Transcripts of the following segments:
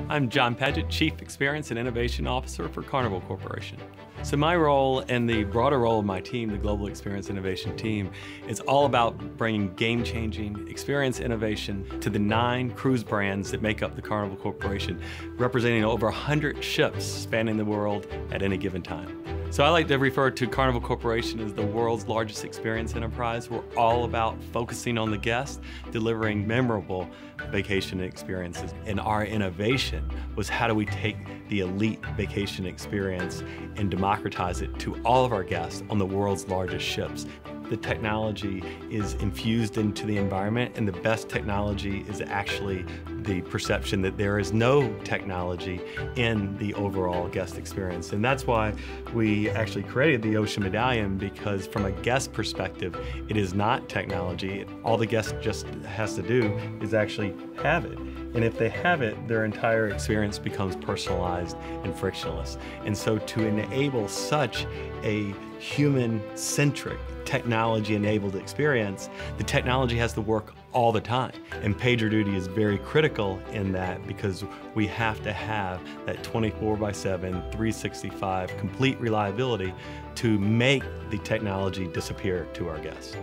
I'm John Padgett, Chief Experience and Innovation Officer for Carnival Corporation. So my role and the broader role of my team, the Global Experience Innovation Team, is all about bringing game-changing experience innovation to the 9 cruise brands that make up the Carnival Corporation, representing over 100 ships spanning the world at any given time. So I like to refer to Carnival Corporation as the world's largest experience enterprise. We're all about focusing on the guest, delivering memorable vacation experiences. And our innovation was, how do we take the elite vacation experience and democratize it to all of our guests on the world's largest ships. The technology is infused into the environment, and the best technology is actually the perception that there is no technology in the overall guest experience. And that's why we actually created the Ocean Medallion, because from a guest perspective, it is not technology. All the guest just has to do is actually have it. And if they have it, their entire experience becomes personalized and frictionless. And so to enable such a human-centric, technology-enabled experience, the technology has to work all the time. And PagerDuty is very critical in that, because we have to have that 24/7, 365 complete reliability to make the technology disappear to our guests.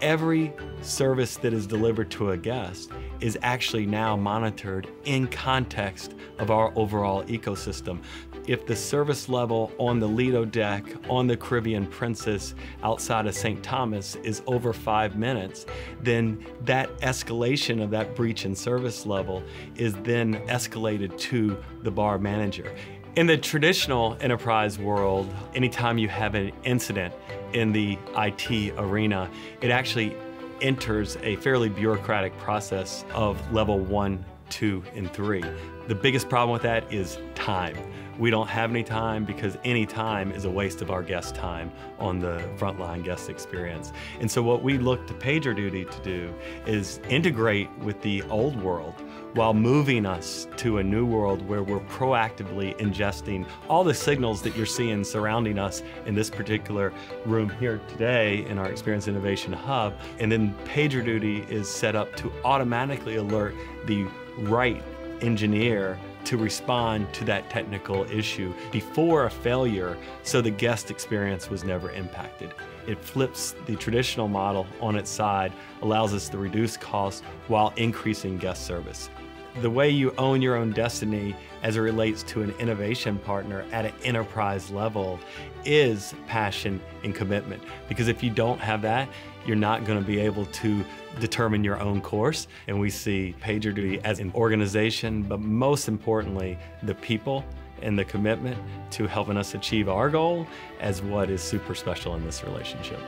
Every service that is delivered to a guest is actually now monitored in context of our overall ecosystem. If the service level on the Lido deck on the Caribbean Princess outside of St. Thomas is over 5 minutes, then that escalation of that breach in service level is then escalated to the bar manager. In the traditional enterprise world, anytime you have an incident in the IT arena, it actually enters a fairly bureaucratic process of level 1, 2, and 3. The biggest problem with that is time. We don't have any time, because any time is a waste of our guest time on the frontline guest experience. And so what we look to PagerDuty to do is integrate with the old world while moving us to a new world where we're proactively ingesting all the signals that you're seeing surrounding us in this particular room here today in our Experience Innovation Hub. And then PagerDuty is set up to automatically alert the right engineer to respond to that technical issue before a failure, so the guest experience was never impacted. It flips the traditional model on its side, allows us to reduce costs while increasing guest service. The way you own your own destiny as it relates to an innovation partner at an enterprise level is passion and commitment. Because if you don't have that, you're not going to be able to determine your own course. And we see PagerDuty as an organization, but most importantly, the people and the commitment to helping us achieve our goal as what is super special in this relationship.